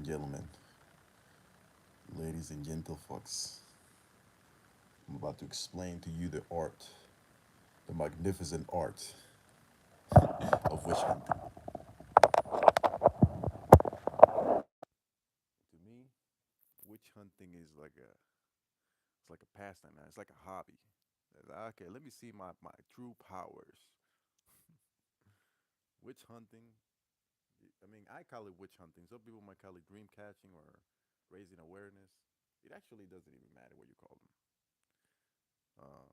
gentlemen, ladies and gentlefolks, I'm about to explain to you the art, the magnificent art of witch hunting. To me, witch hunting is like a pastime, man. It's like a hobby. It's like, okay, let me see my true powers. Witch hunting. I mean, I call it witch hunting. Some people might call it dream catching or raising awareness. It actually doesn't even matter what you call them. Uh,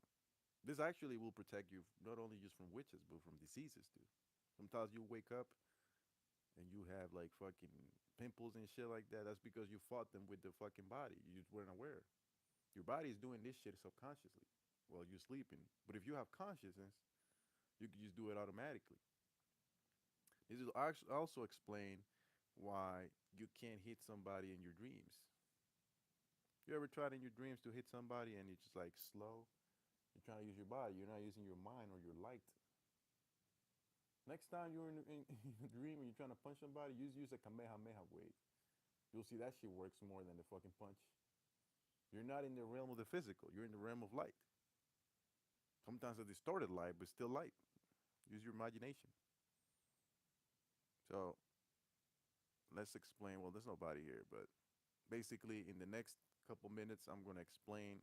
this actually will protect you not only just from witches, but from diseases too. Sometimes you wake up and you have like fucking pimples and shit like that. That's because you fought them with the fucking body. You just weren't aware. Your body is doing this shit subconsciously while you're sleeping. But if you have consciousness, you can just do it automatically. This is also explain why you can't hit somebody in your dreams. You ever tried in your dreams to hit somebody and it's just like slow? You're trying to use your body. You're not using your mind or your light. Next time you're in a dream and you're trying to punch somebody, use a kamehameha wave. You'll see that shit works more than the fucking punch. You're not in the realm of the physical. You're in the realm of light. Sometimes a distorted light, but still light. Use your imagination. So let's explain. Well, there's nobody here, but basically, in the next couple minutes, I'm going to explain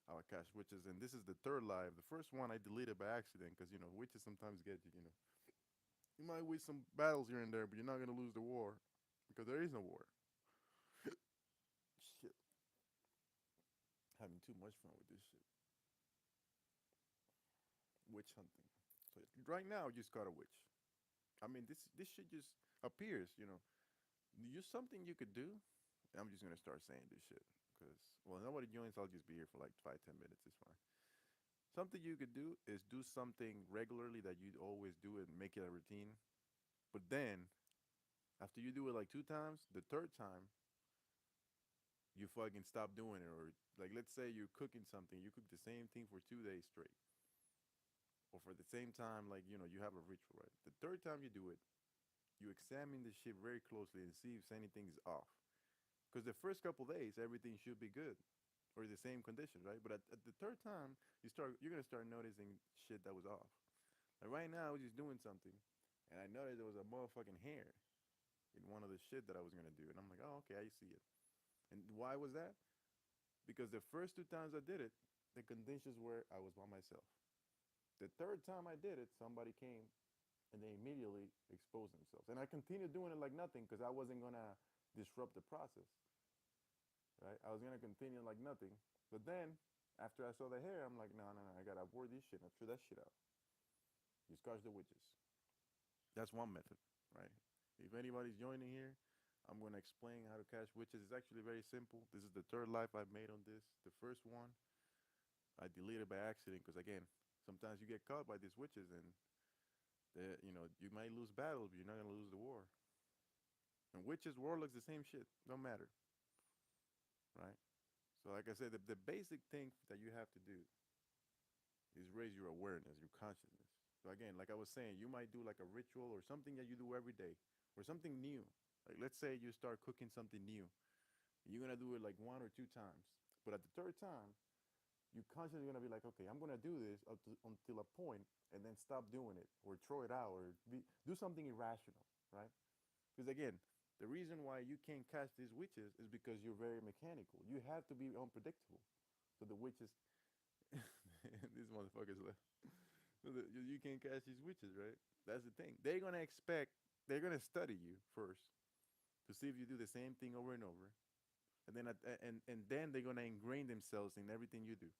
how I catch witches. And this is the third live. The first one I deleted by accident because, witches sometimes get you. You might win some battles here and there, but you're not going to lose the war because there is no war. Shit. Having too much fun with this shit. Witch hunting. So right now, you just caught a witch. I mean, this shit just appears. Just something you could do. I'm just gonna start saying this shit because nobody joins. I'll just be here for like 5-10 minutes. It's fine. Something you could do is do something regularly that you always do and make it a routine. But then after you do it like two times, the third time you fucking stop doing it. Or like let's say you're cooking something, you cook the same thing for 2 days straight, or for the same time, like you have a ritual, right? The third time you do it, you examine the shit very closely and see if anything is off. Because the first couple days, everything should be good or the same conditions, right? But at the third time, you're gonna start noticing shit that was off. Like right now, I was just doing something, and I noticed there was a motherfucking hair in one of the shit that I was gonna do, and I'm like, oh, okay, I see it. And why was that? Because the first two times I did it, the conditions were I was by myself. The third time I did it, somebody came and they immediately exposed themselves, and I continued doing it like nothing because I wasn't gonna disrupt the process, right? I was gonna continue like nothing, but then after I saw the hair, I'm like, no, no, no, I gotta avoid this shit. I threw that shit out. You catch the witches. That's one method, right? If anybody's joining here, I'm going to explain how to catch witches. It's actually very simple. This is the third live I've made on this. The first one I deleted by accident because again, sometimes you get caught by these witches and you might lose battles, but you're not going to lose the war. And witches, warlocks, the same shit. Don't matter, right? So like I said, the basic thing that you have to do is raise your awareness, your consciousness. So again, like I was saying, you might do like a ritual or something that you do every day or something new. Like let's say you start cooking something new. You're gonna do it like one or two times. But at the third time, you consciously gonna be like, okay, I'm gonna do this until a point and then stop doing it or throw it out or do something irrational, right? Because again, the reason why you can't catch these witches is because you're very mechanical. You have to be unpredictable. So the witches, these motherfuckers left. So you can't catch these witches, right? That's the thing. They're gonna study you first to see if you do the same thing over and over, and then they're gonna ingrain themselves in everything you do.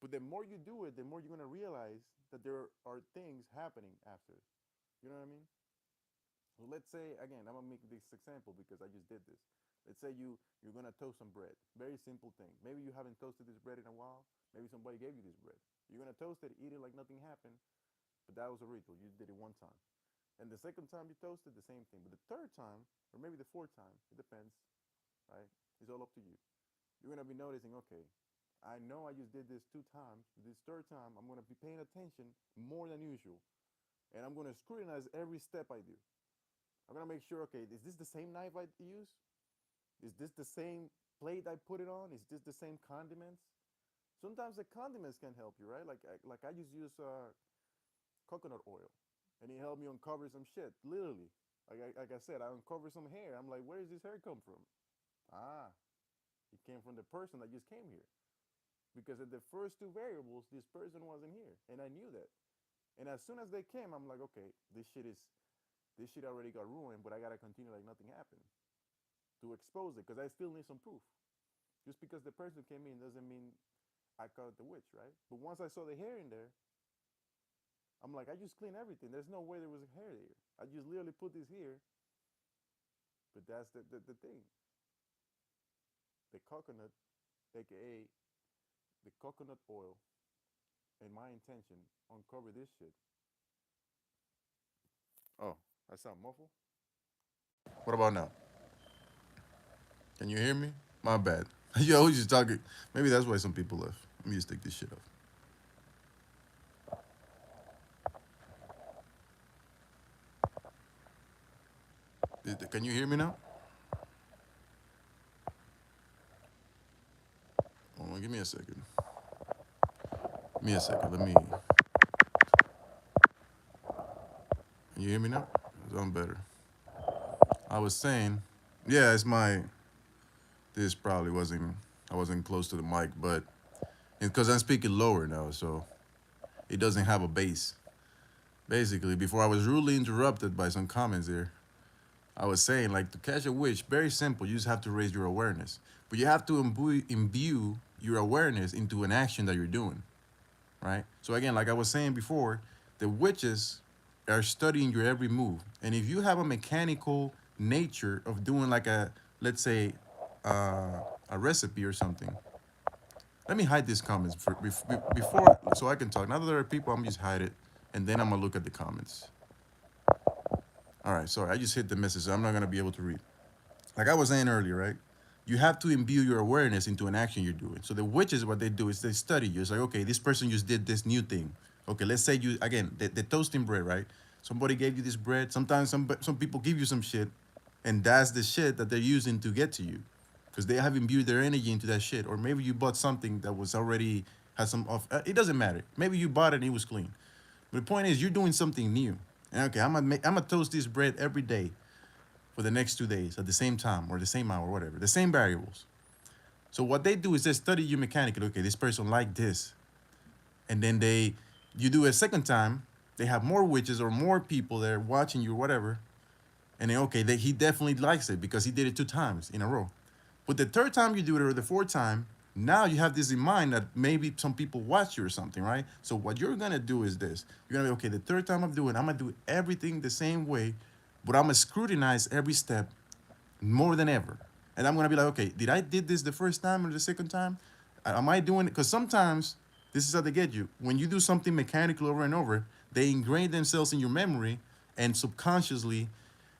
But the more you do it, the more you're gonna realize that there are things happening after. You know what I mean? So let's say again, I'm gonna make this example because I just did this. Let's say you're gonna toast some bread. Very simple thing. Maybe you haven't toasted this bread in a while. Maybe somebody gave you this bread. You're gonna toast it, eat it like nothing happened. But that was a ritual. You did it one time. And the second time you toasted, the same thing. But the third time, or maybe the fourth time, it depends, right? It's all up to you. You're gonna be noticing, okay, I know I just did this two times. This third time, I'm gonna be paying attention more than usual, and I'm gonna scrutinize every step I do. I'm gonna make sure. Okay, is this the same knife I use? Is this the same plate I put it on? Is this the same condiments? Sometimes the condiments can help you, right? Like I just use coconut oil, and it helped me uncover some shit. Literally, like I said, I uncovered some hair. I'm like, where does this hair come from? Ah, it came from the person that just came here. Because at the first two variables, this person wasn't here, and I knew that. And as soon as they came, I'm like, okay, this shit already got ruined, but I gotta continue like nothing happened to expose it because I still need some proof. Just because the person came in doesn't mean I caught the witch, right? But once I saw the hair in there, I'm like, I just cleaned everything. There's no way there was a hair there. I just literally put this here, but that's the thing. The coconut, aka the coconut oil, and my intention uncover this shit. Oh, I sound muffled. What about now? Can you hear me? My bad. You always just talking. Maybe that's why some people left. Let me just take this shit off. Can you hear me now? Hold on, give me a second. Give me a second. Let me. Can you hear me now? I'm better. I was saying, yeah, it's my. This probably wasn't. I wasn't close to the mic, but because I'm speaking lower now, so it doesn't have a bass. Basically, before I was rudely interrupted by some comments there, I was saying, like, to catch a witch, very simple. You just have to raise your awareness. But you have to imbue your awareness into an action that you're doing, right? So, again, like I was saying before, the witches are studying your every move. And if you have a mechanical nature of doing, like let's say, a recipe or something, let me hide these comments before so I can talk. Now that there are people, I'm just hide it. And then I'm going to look at the comments. All right, sorry. I just hit the message. So I'm not going to be able to read. Like I was saying earlier, right? You have to imbue your awareness into an action you're doing. So the witches, what they do is they study you. It's like, okay, this person just did this new thing. Okay, let's say you again the toasting bread, right? Somebody gave you this bread. Sometimes some people give you some shit, and that's the shit that they're using to get to you, because they have imbued their energy into that shit. Or maybe you bought something that was already had some off. It doesn't matter. Maybe you bought it and it was clean. But the point is, you're doing something new. And okay, I'm gonna toast this bread every day for the next 2 days at the same time or the same hour, whatever, the same variables. So what they do is they study you mechanically. Okay, this person like this, and then you do a second time. They have more witches or more people there watching you, or whatever, and then okay, he definitely likes it because he did it 2 times in a row. But the third time you do it or the fourth time, now you have this in mind that maybe some people watch you or something, right? So what you're gonna do is this: you're gonna be okay. The third time I'm gonna do everything the same way, but I'm gonna scrutinize every step more than ever. And I'm gonna be like, okay, did I did this the first time or the second time? Am I doing it? Because sometimes this is how they get you. When you do something mechanically over and over, they ingrain themselves in your memory and subconsciously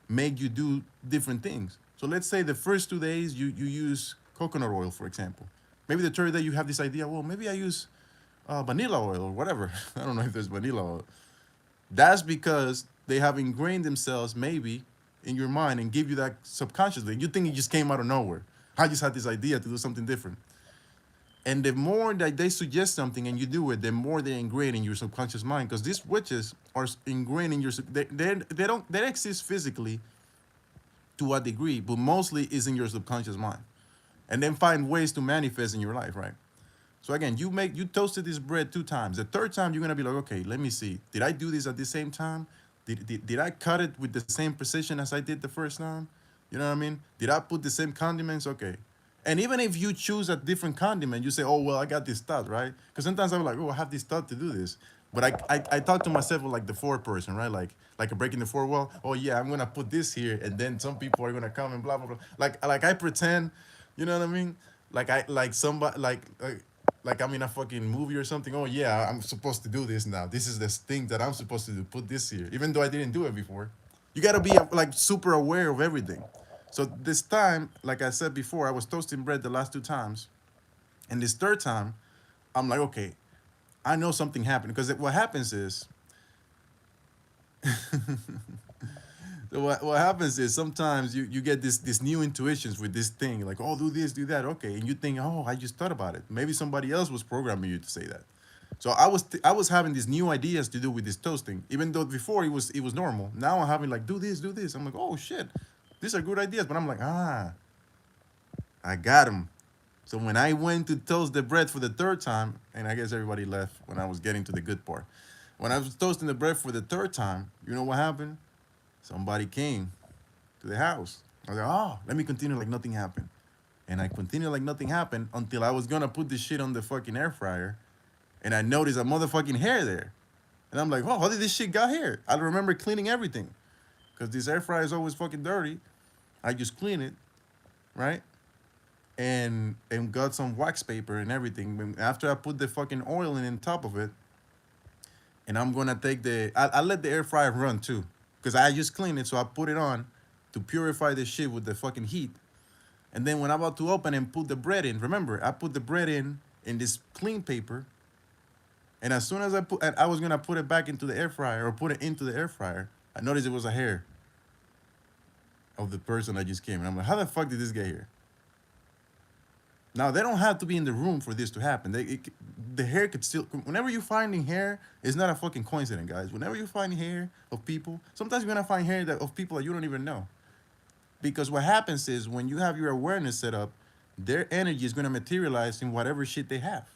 make you do different things. So let's say the first 2 days you use coconut oil, for example. Maybe the third day you have this idea. Well, maybe I use vanilla oil or whatever. I don't know if there's vanilla oil. That's because they have ingrained themselves maybe in your mind and give you that subconsciously. You think it just came out of nowhere. I just had this idea to do something different. And the more that they suggest something and you do it, the more they ingrain in your subconscious mind. Because these witches are ingrained in your they exist physically to a degree, but mostly is in your subconscious mind. And then find ways to manifest in your life, right? So again, you toasted this bread 2 times. The third time you're gonna be like, okay, let me see. Did I do this at the same time? Did I cut it with the same precision as I did the first time? You know what I mean? Did I put the same condiments? Okay. And even if you choose a different condiment, you say, oh well, I got this thought, right? Because sometimes I'm like, oh, I have this thought to do this. But I talk to myself like the fourth person, right? Like a breaking the fourth wall. Oh yeah, I'm gonna put this here, and then some people are gonna come and blah blah blah. Like I pretend, you know what I mean? Like somebody like I'm in a fucking movie or something. Oh yeah, I'm supposed to do this now. This is this thing that I'm supposed to do. Put this here, even though I didn't do it before. You gotta be like super aware of everything. So this time, like I said before, I was toasting bread the last 2 times, and this third time, I'm like, okay, I know something happened because what happens is, So what happens is sometimes you get this new intuitions with this thing, like, oh, do this, do that, okay, and you think, oh, I just thought about it. Maybe somebody else was programming you to say that. So I was having these new ideas to do with this toasting, even though before it was normal. Now I'm having like, do this, do this. I'm like, oh shit, these are good ideas. But I'm like, I got them. So when I went to toast the bread for the third time, and I guess everybody left when I was getting to the good part. When I was toasting the bread for the third time, you know what happened? Somebody came to the house. I was like, oh, let me continue like nothing happened. And I continued like nothing happened until I was gonna put this shit on the fucking air fryer, and I noticed a motherfucking hair there. And I'm like, oh, how did this shit got here? I remember cleaning everything. Because this air fryer is always fucking dirty. I just clean it, right? And got some wax paper and everything. And after I put the fucking oil in top of it, and I'm gonna take I let the air fryer run too. Because I just cleaned it, so I put it on to purify the shit with the fucking heat. And then when I'm about to open and put the bread in, remember, I put the bread in this clean paper. And as soon as I was gonna put it back into the air fryer or put it into the air fryer, I noticed it was a hair of the person that just came. And I'm like, how the fuck did this get here? Now they don't have to be in the room for this to happen. The hair could still. Whenever you're finding hair, it's not a fucking coincidence, guys. Whenever you find hair of people, sometimes you're gonna find hair of people that you don't even know. Because what happens is when you have your awareness set up, their energy is gonna materialize in whatever shit they have.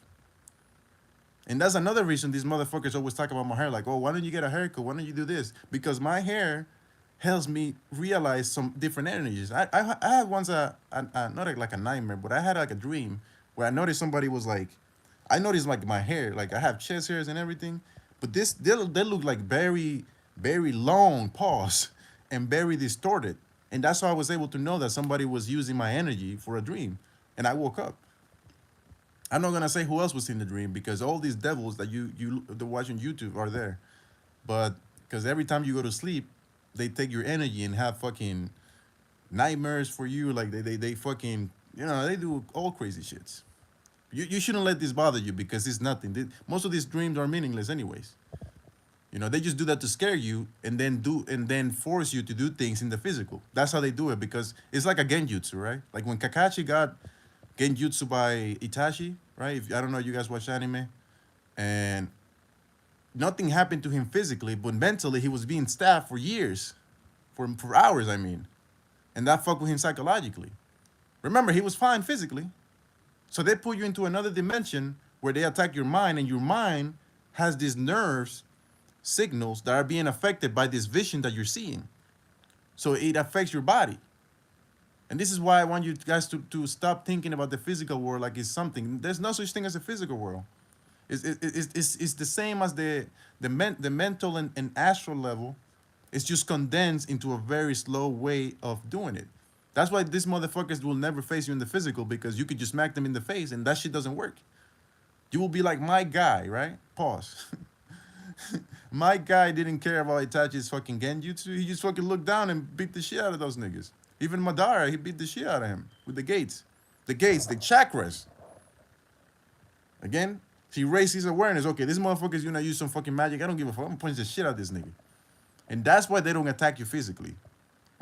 And that's another reason these motherfuckers always talk about my hair. Like, oh, why don't you get a haircut? Why don't you do this? Because my hair helps me realize some different energies. I had once not like a nightmare, but I had like a dream where I noticed somebody was like, I noticed like my hair, like I have chest hairs and everything, but they look like very long paws and very distorted. And that's how I was able to know that somebody was using my energy for a dream. And I woke up. I'm not gonna say who else was in the dream because all these devils that you the watching YouTube are there. But because every time you go to sleep, they take your energy and have fucking nightmares for you. Like they fucking they do all crazy shits. You shouldn't let this bother you because it's nothing. Most of these dreams are meaningless anyways. They just do that to scare you and then force you to do things in the physical. That's how they do it because it's like a genjutsu, right? Like when Kakashi got genjutsu by Itachi, right? If I don't know, you guys watch anime, and nothing happened to him physically, but mentally he was being stabbed for years, for hours, I mean, and that fucked with him psychologically. Remember, he was fine physically, so they put you into another dimension where they attack your mind, and your mind has these nerves signals that are being affected by this vision that you're seeing. So it affects your body. And this is why I want you guys to stop thinking about the physical world like it's something. There's no such thing as a physical world. It's the same as the mental and astral level. It's just condensed into a very slow way of doing it. That's why these motherfuckers will never face you in the physical because you could just smack them in the face and that shit doesn't work. You will be like my guy, right? Pause. My guy didn't care about Itachi's fucking genjutsu. He just fucking looked down and beat the shit out of those niggas. Even Madara, he beat the shit out of him with the gates. The gates, the chakras. Again, he raised his awareness. Okay, this motherfucker's gonna use some fucking magic. I don't give a fuck. I'm gonna punch the shit out of this nigga. And that's why they don't attack you physically.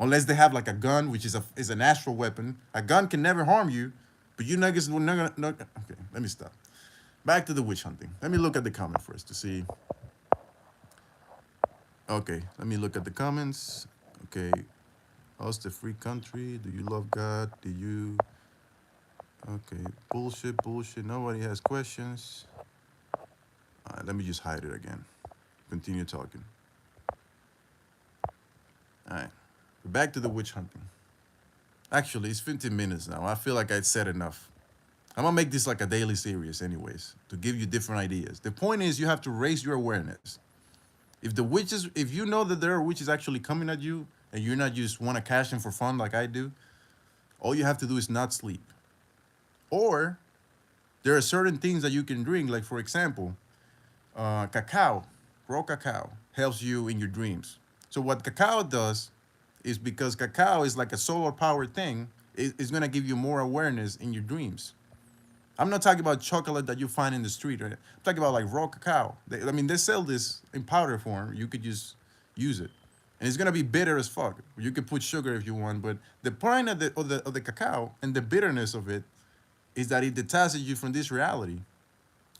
Unless they have like a gun, which is an astral weapon. A gun can never harm you, but you niggas will never. No, okay, let me stop. Back to the witch hunting. Let me look at the comment first to see. Okay, let me look at the comments. Okay, how's the free country? Do you love God? Do you? Okay, bullshit. Nobody has questions. All right, let me just hide it again. Continue talking. All right, back to the witch hunting. Actually, it's 15 minutes now. I feel like I said enough. I'm gonna make this like a daily series, anyways, to give you different ideas. The point is, you have to raise your awareness. If you know that there are witches actually coming at you, and you're not just want to cash in for fun like I do, all you have to do is not sleep. Or there are certain things that you can drink, like for example, cacao, raw cacao, helps you in your dreams. So what cacao does is because cacao is like a solar powered thing, it's gonna give you more awareness in your dreams. I'm not talking about chocolate that you find in the street. Right? I'm talking about like raw cacao. I mean, they sell this in powder form. You could just use it. and it's gonna be bitter as fuck. You can put sugar if you want, but the point of the cacao and the bitterness of it is that it detaches you from this reality.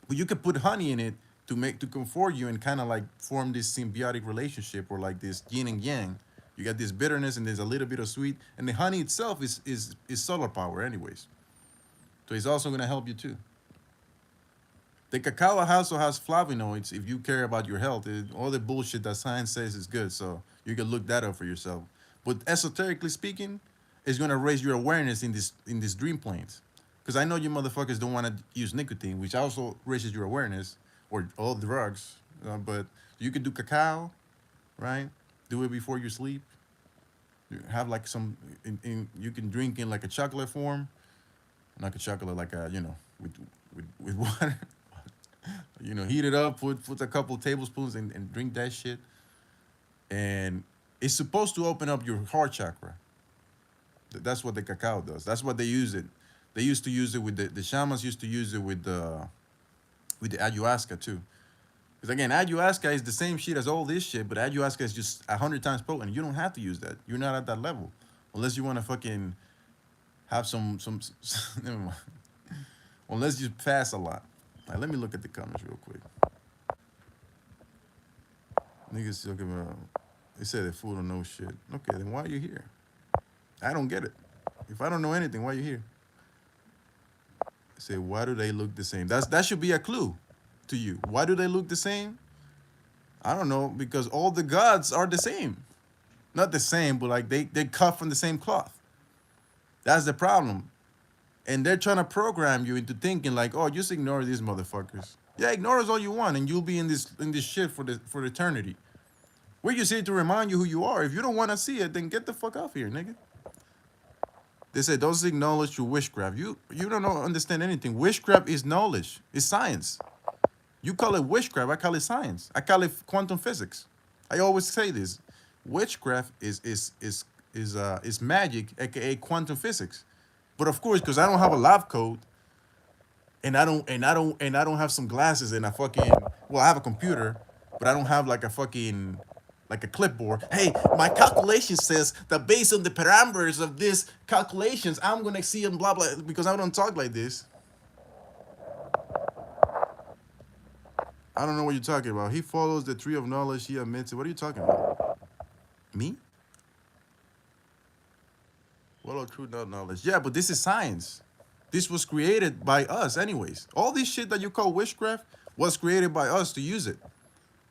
But you could put honey in it to comfort you and kind of like form this symbiotic relationship or like this yin and yang. You got this bitterness and there's a little bit of sweet, and the honey itself is solar power, anyways. So it's also gonna help you too. The cacao also has flavonoids. If you care about your health, all the bullshit that science says is good, so you can look that up for yourself. But esoterically speaking, it's gonna raise your awareness in these dream planes. Because I know you motherfuckers don't want to use nicotine, which also raises your awareness, or all drugs. But you could do cacao, right? Do it before you sleep. You have like some, you can drink in like a chocolate form, not a chocolate like a with water. Heat it up, put a couple tablespoons and drink that shit. And it's supposed to open up your heart chakra. That's what the cacao does. That's what they use it. They used to use it with the shamans used to use it with the ayahuasca too. Because again, ayahuasca is the same shit as all this shit, but ayahuasca is just 100 times potent. You don't have to use that. You're not at that level, unless you want to fucking have some. Never mind. Unless you fast a lot. Let me look at the comments real quick. Niggas talking about. They said that food don't know shit. Okay, then why are you here? I don't get it. If I don't know anything, why are you here? Say, why do they look the same? That should be a clue to you. Why do they look the same? I don't know, because all the gods are the same. Not the same, but like they cut from the same cloth. That's the problem. And they're trying to program you into thinking like, oh, just ignore these motherfuckers. Yeah, ignore us all you want, and you'll be in this shit for eternity. We're just here to remind you who you are. If you don't want to see it, then get the fuck off here, nigga. They say don't seek knowledge through witchcraft. You don't know, understand anything. Witchcraft is knowledge. It's science. You call it witchcraft. I call it science. I call it quantum physics. I always say this. Witchcraft is magic, aka quantum physics. But of course, because I don't have a lab coat, and I don't have some glasses and a fucking I have a computer, but I don't have like a fucking like a clipboard. Hey, my calculation says that based on the parameters of this calculations, I'm gonna see and blah blah because I don't talk like this. I don't know what you're talking about. He follows the tree of knowledge. He admits it. What are you talking about? Me? Follow true knowledge. Yeah, but this is science. This was created by us, anyways. All this shit that you call witchcraft was created by us to use it.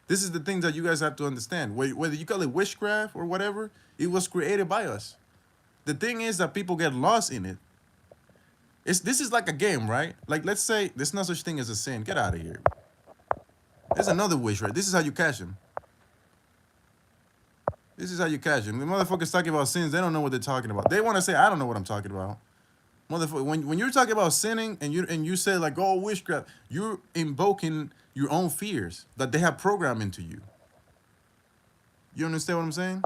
This is the thing that you guys have to understand. Whether you call it witchcraft or whatever, it was created by us. The thing is that people get lost in it. This is like a game, right? Like let's say there's no such thing as a sin. Get out of here. There's another wish, right? This is how you catch him. This is how you catch him. The motherfuckers talking about sins, they don't know what they're talking about. They want to say, I don't know what I'm talking about. Motherfucker, when you're talking about sinning and you say like, oh, witchcraft, you're invoking your own fears that they have programmed into you. You understand what I'm saying?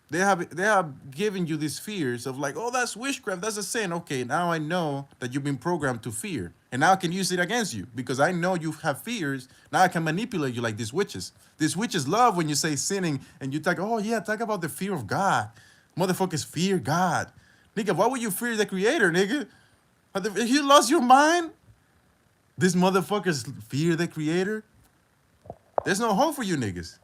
They have given you these fears of like, oh, that's witchcraft, that's a sin. Okay, now I know that you've been programmed to fear, and now I can use it against you because I know you have fears. Now I can manipulate you like these witches. These witches love when you say sinning and you talk, oh yeah, talk about the fear of God. Motherfuckers fear God, nigga. Why would you fear the Creator, nigga? You lost your mind. These motherfuckers fear the Creator. There's no hope for you niggas.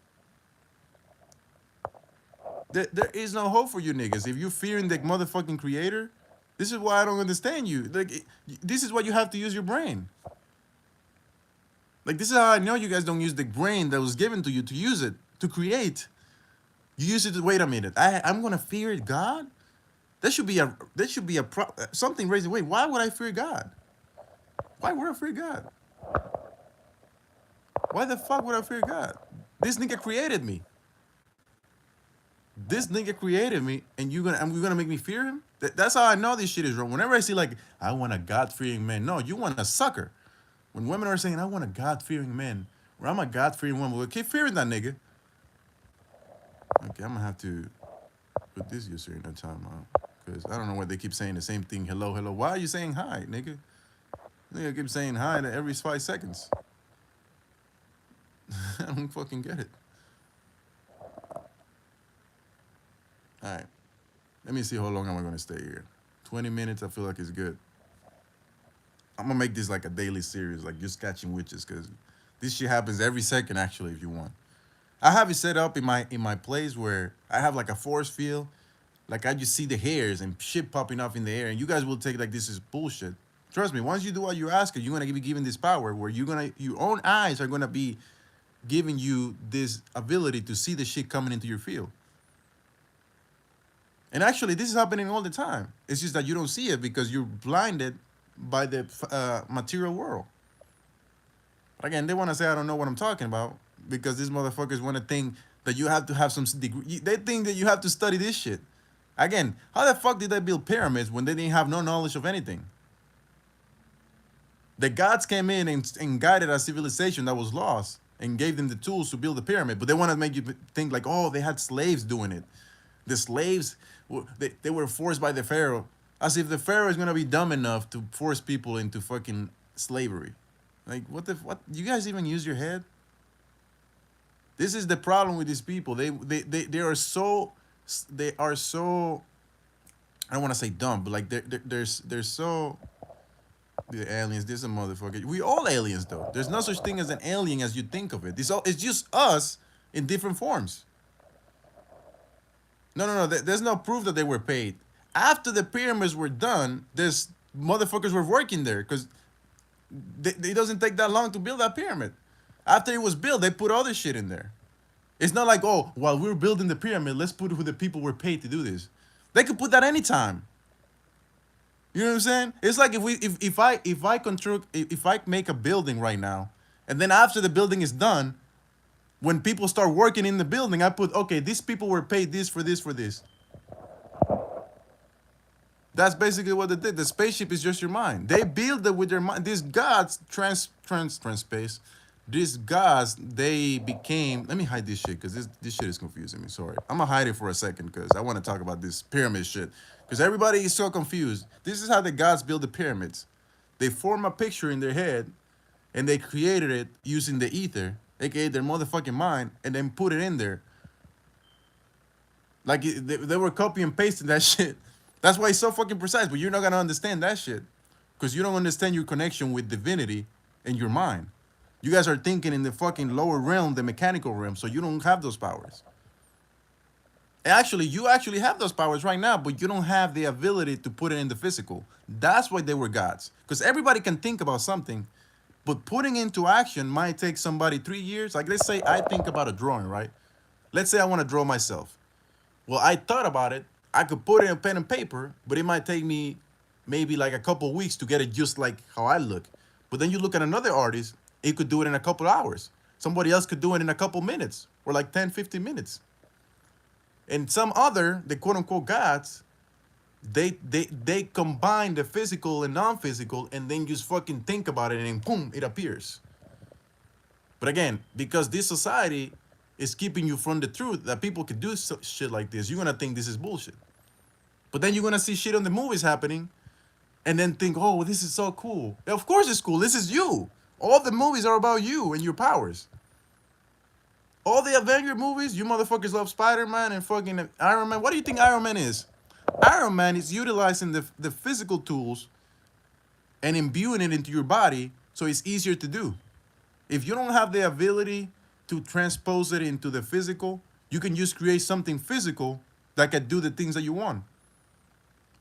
There is no hope for you niggas. If you're fearing the motherfucking Creator, this is why I don't understand you. Like, this is why you have to use your brain. Like, this is how I know you guys don't use the brain that was given to you to use it, to create. You use it to, wait a minute, I'm going to fear God? Something raising, wait, why would I fear God? Why would I fear God? Why the fuck would I fear God? This nigga created me. This nigga created me, and you're gonna make me fear him? That's how I know this shit is wrong. Whenever I see like, I want a God-fearing man, no, you want a sucker. When women are saying, I want a God-fearing man, or I'm a God-fearing woman, well, keep fearing that nigga. Okay, I'm gonna have to put this user in a timeout because I don't know why they keep saying the same thing. Hello, hello. Why are you saying hi, nigga? Nigga keep saying hi every 5 seconds. I don't fucking get it. All right. Let me see how long am I gonna stay here. 20 minutes. I feel like it's good. I'm gonna make this like a daily series, like just catching witches, because this shit happens every second. Actually, if you want, I have it set up in my place where I have like a force field. Like I just see the hairs and shit popping off in the air, and you guys will take like this is bullshit. Trust me. Once you do what you're asking, you're gonna be given this power where you're gonna your own eyes are gonna be giving you this ability to see the shit coming into your field. And actually, this is happening all the time. It's just that you don't see it because you're blinded by the material world. But again, they want to say I don't know what I'm talking about because these motherfuckers want to think that you have to have some degree. They think that you have to study this shit. Again, how the fuck did they build pyramids when they didn't have no knowledge of anything? The gods came in and guided a civilization that was lost and gave them the tools to build the pyramid. But they want to make you think like, oh, they had slaves doing it. The slaves, they were forced by the pharaoh, as if the pharaoh is gonna be dumb enough to force people into fucking slavery. Like what? You guys even use your head? This is the problem with these people. They are so they are so. I don't want to say dumb, but like they're so. The aliens, this is a motherfucker. We all aliens though. There's no such thing as an alien as you think of it. It's just us in different forms. No, no, no. There's no proof that they were paid. After the pyramids were done, there's motherfuckers were working there because it doesn't take that long to build that pyramid. After it was built, they put other shit in there. It's not like, oh, while we were building the pyramid, let's put who the people were paid to do this. They could put that anytime. You know what I'm saying? It's like if I make a building right now, and then after the building is done, when people start working in the building, I put, okay, these people were paid this for this for this. That's basically what they did. The spaceship is just your mind. They build it with their mind. These gods trans space. These gods, they became. Let me hide this shit because this shit is confusing me. Sorry, I'm gonna hide it for a second because I want to talk about this pyramid shit because everybody is so confused. This is how the gods build the pyramids. They form a picture in their head, and they created it using the ether, aka their motherfucking mind, and then put it in there. Like they were copy and pasting that shit. That's why it's so fucking precise. But you're not gonna understand that shit because you don't understand your connection with divinity and your mind. You guys are thinking in the fucking lower realm, the mechanical realm, so you don't have those powers. Actually, you actually have those powers right now, but you don't have the ability to put it in the physical. That's why they were gods. Because everybody can think about something, but putting into action might take somebody 3 years. Like let's say I think about a drawing, right? Let's say I want to draw myself. Well, I thought about it. I could put it in pen and paper, but it might take me maybe like a couple weeks to get it just like how I look. But then you look at another artist, he could do it in a couple hours. Somebody else could do it in a couple minutes or like 10, 15 minutes. And some other, the quote unquote gods, they combine the physical and non-physical and then just fucking think about it and boom, it appears. But again, because this society is keeping you from the truth that people could do shit like this, you're gonna think this is bullshit. But then you're gonna see shit on the movies happening and then think, oh, this is so cool. Of course it's cool. This is you. All the movies are about you and your powers. All the Avenger movies, you motherfuckers love Spider-Man and fucking Iron Man. What do you think Iron Man is? Iron Man is utilizing the physical tools and imbuing it into your body so it's easier to do. If you don't have the ability to transpose it into the physical, you can just create something physical that can do the things that you want.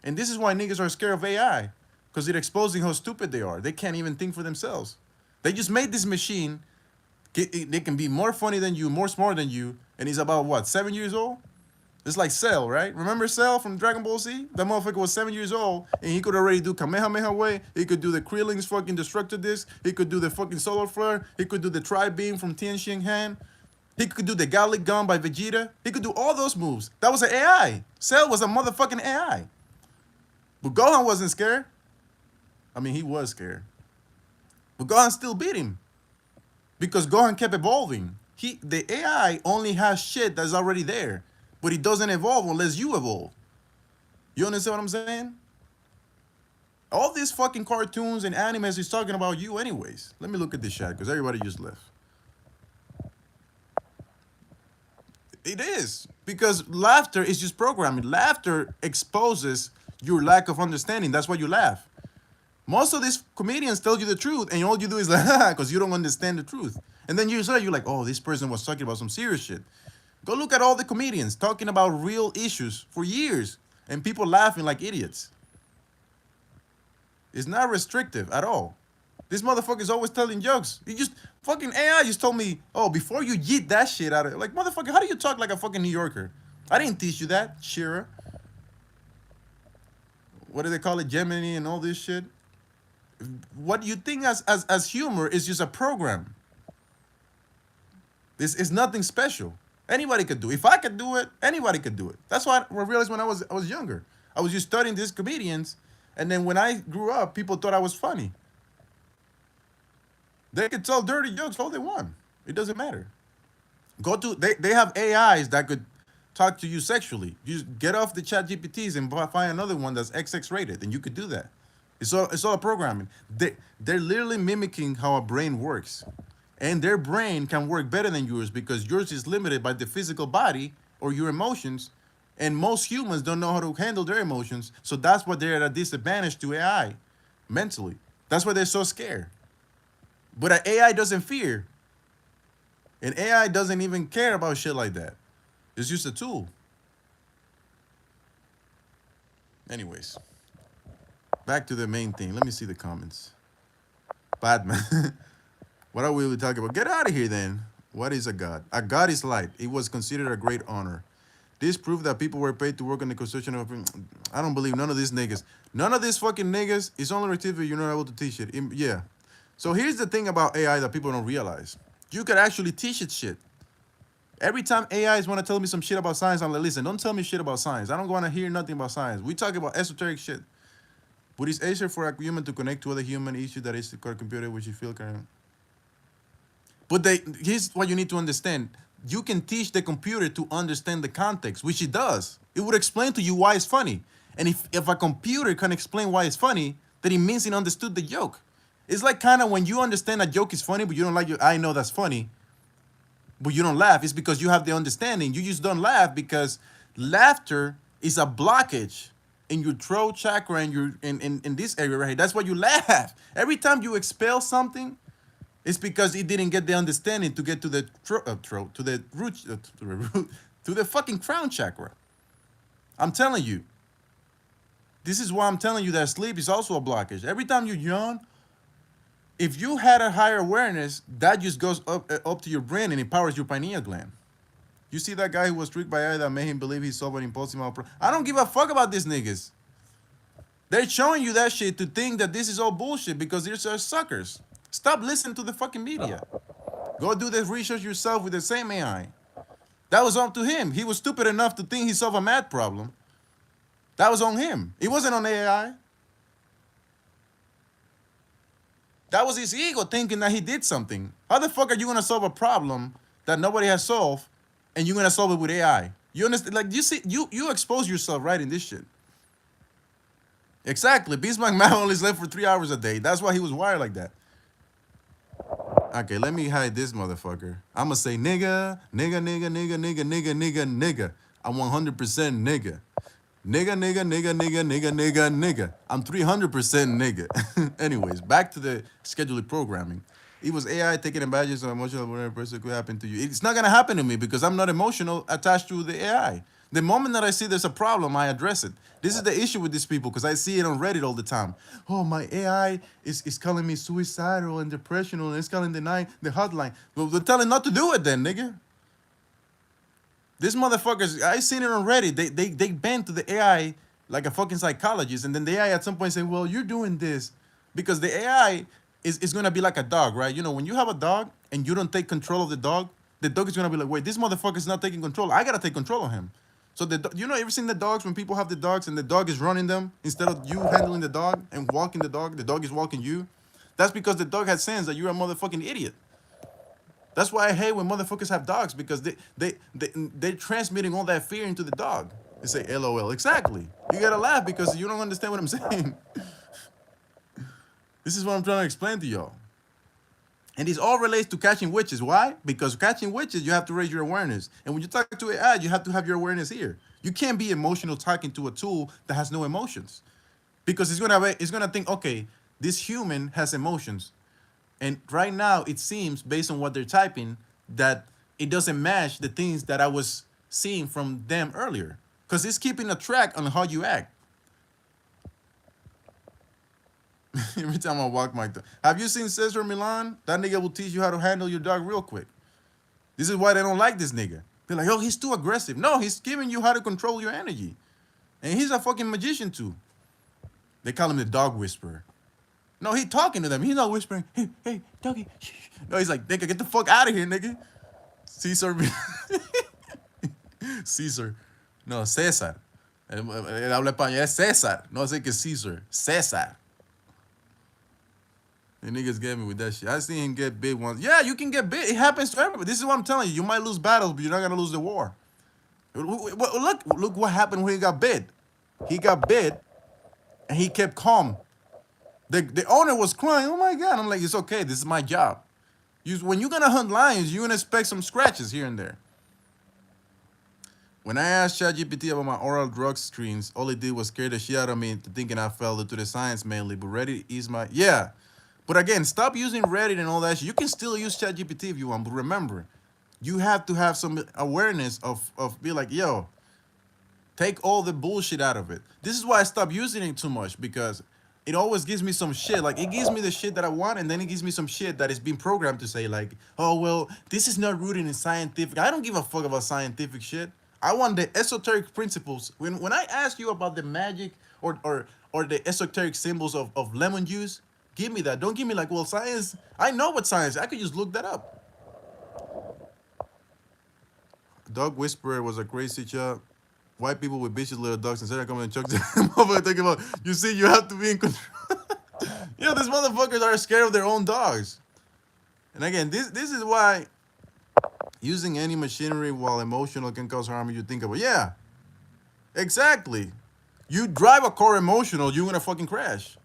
And this is why niggas are scared of AI, because it's exposing how stupid they are. They can't even think for themselves. They just made this machine. They can be more funny than you, more smart than you, and he's about what, 7 years old? It's like Cell, right? Remember Cell from Dragon Ball Z? That motherfucker was 7 years old, and he could already do Kamehameha Way. He could do the Krillin's fucking Destructor Disc. He could do the fucking Solar Flare. He could do the Tri-Beam from Tien Shin Han. He could do the Gallic Gun by Vegeta. He could do all those moves. That was an AI. Cell was a motherfucking AI. But Gohan wasn't scared. I mean, he was scared. But Gohan still beat him. Because Gohan kept evolving. The AI only has shit that's already there. But it doesn't evolve unless you evolve. You understand what I'm saying? All these fucking cartoons and animes is talking about you anyways. Let me look at this chat because everybody just left. It is because laughter is just programming. Laughter exposes your lack of understanding. That's why you laugh. Most of these comedians tell you the truth, and all you do is like, because you don't understand the truth. And then you're like, oh, this person was talking about some serious shit. Go look at all the comedians talking about real issues for years, and people laughing like idiots. It's not restrictive at all. This motherfucker is always telling jokes. He just fucking AI just told me, oh, before you yeet that shit out of it, like motherfucker, how do you talk like a fucking New Yorker? I didn't teach you that, Shira. What do they call it, Gemini and all this shit? What you think as humor is just a program. This is nothing special. Anybody could do it. If I could do it, anybody could do it. That's why I realized when I was younger. I was just studying these comedians, and then when I grew up, people thought I was funny. They could tell dirty jokes all they want. It doesn't matter. They have AIs that could talk to you sexually. You just get off the chat GPTs and find another one that's XX rated, and you could do that. It's all programming. They're literally mimicking how a brain works. And their brain can work better than yours because yours is limited by the physical body or your emotions. And most humans don't know how to handle their emotions. So that's why they're at a disadvantage to AI mentally. That's why they're so scared. But an AI doesn't fear. And AI doesn't even care about shit like that. It's just a tool. Anyways, back to the main thing. Let me see the comments. Batman. What are we talking about? Get out of here then. What is a god? A god is light. It was considered a great honor. This proved that people were paid to work on the construction of. I don't believe none of these niggas. None of these fucking niggas is only retrieved if you're not able to teach it. Yeah. So here's the thing about AI that people don't realize. You could actually teach it shit. Every time AIs want to tell me some shit about science, I'm like, listen, don't tell me shit about science. I don't want to hear nothing about science. We talk about esoteric shit. But it's easier for a human to connect to other human issue that is the computer, which you feel can. But here's what you need to understand. You can teach the computer to understand the context, which it does. It would explain to you why it's funny. And if a computer can explain why it's funny, then it means it understood the joke. It's like kind of when you understand a joke is funny, but you don't like it. I know that's funny, but you don't laugh. It's because you have the understanding. You just don't laugh because laughter is a blockage in your throat chakra and your in this area right here. That's why you laugh. Every time you expel something, it's because it didn't get the understanding to get to the throat, to the root, to the fucking crown chakra. I'm telling you. This is why I'm telling you that sleep is also a blockage. Every time you yawn, if you had a higher awareness, that just goes up to your brain and empowers your pineal gland. You see that guy who was tricked by AI that made him believe he solved an impulsive malpractice. I don't give a fuck about these niggas. They're showing you that shit to think that this is all bullshit because they're such suckers. Stop listening to the fucking media. Go do the research yourself with the same AI. That was up to him. He was stupid enough to think he solved a math problem. That was on him. It wasn't on AI. That was his ego thinking that he did something. How the fuck are you gonna solve a problem that nobody has solved and you're gonna solve it with AI? You understand? Like you see, you expose yourself right in this shit. Exactly. Bismarck man only slept for 3 hours a day. That's why he was wired like that. Okay, let me hide this motherfucker. I'ma say nigga, nigga, nigga, nigga, nigga, nigga, nigga, nigga. I'm 100% nigga. Nigga, nigga, nigga, nigga, nigga, nigga, nigga. I'm 300% nigga. Anyways, back to the scheduled programming. It was AI taking advantage of emotional whatever person could happen to you. It's not gonna happen to me because I'm not emotional attached to the AI. The moment that I see there's a problem, I address it. This is the issue with these people because I see it on Reddit all the time. Oh, my AI is calling me suicidal and depressional and it's calling the hotline. Well, they're telling not to do it then, nigga. These motherfuckers, I seen it on Reddit. They bend to the AI like a fucking psychologist, and then the AI at some point say, well, you're doing this. Because the AI is gonna be like a dog, right? You know, when you have a dog and you don't take control of the dog is gonna be like, wait, this motherfucker's not taking control. I gotta take control of him. So you know, ever seen the dogs when people have the dogs and the dog is running them instead of you handling the dog and walking the dog is walking you? That's because the dog has sense that you're a motherfucking idiot. That's why I hate when motherfuckers have dogs because they're transmitting all that fear into the dog. They say LOL. Exactly. You gotta laugh because you don't understand what I'm saying. This is what I'm trying to explain to y'all. And this all relates to catching witches. Why? Because catching witches, you have to raise your awareness. And when you talk to AI, you have to have your awareness here. You can't be emotional talking to a tool that has no emotions. Because it's gonna think, okay, this human has emotions. And right now it seems, based on what they're typing, that it doesn't match the things that I was seeing from them earlier. Because it's keeping a track on how you act. Every time I walk my dog. Have you seen Cesar Milan? That nigga will teach you how to handle your dog real quick. This is why they don't like this nigga. They're like, oh, he's too aggressive. No, he's giving you how to control your energy. And he's a fucking magician too. They call him the dog whisperer. No, he talking to them. He's not whispering, hey, hey, doggy. Shh. No, he's like, nigga, get the fuck out of here, nigga. Caesar. Caesar. No, César. Él habla español. Es César. No sé que Caesar. César. The niggas get me with that shit. I seen him get bit once. Yeah, you can get bit. It happens to everybody. This is what I'm telling you. You might lose battles, but you're not gonna lose the war. Look what happened when he got bit. He got bit, and he kept calm. The owner was crying. Oh my god! I'm like, it's okay. This is my job. When you're gonna hunt lions, you're gonna expect some scratches here and there. When I asked ChatGPT about my oral drug screens, all it did was scare the shit out of me into thinking I fell into the science mainly. But Reddit is my yeah. But again, stop using Reddit and all that shit. You can still use ChatGPT if you want, but remember, you have to have some awareness of be like, yo, take all the bullshit out of it. This is why I stopped using it too much, because it always gives me some shit. Like, it gives me the shit that I want, and then it gives me some shit that is being programmed to say, like, oh, well, this is not rooted in scientific. I don't give a fuck about scientific shit. I want the esoteric principles. When I ask you about the magic or the esoteric symbols of lemon juice, give me that. Don't give me like, well, science. I know what science. I could just look that up. Dog Whisperer was a crazy job. White people with vicious little dogs instead of coming and chuck them over and thinking about, you see, you have to be in control. You know, these motherfuckers are scared of their own dogs. And again, this is why using any machinery while emotional can cause harm. You think about, yeah, exactly. You drive a car emotional, you're gonna fucking crash.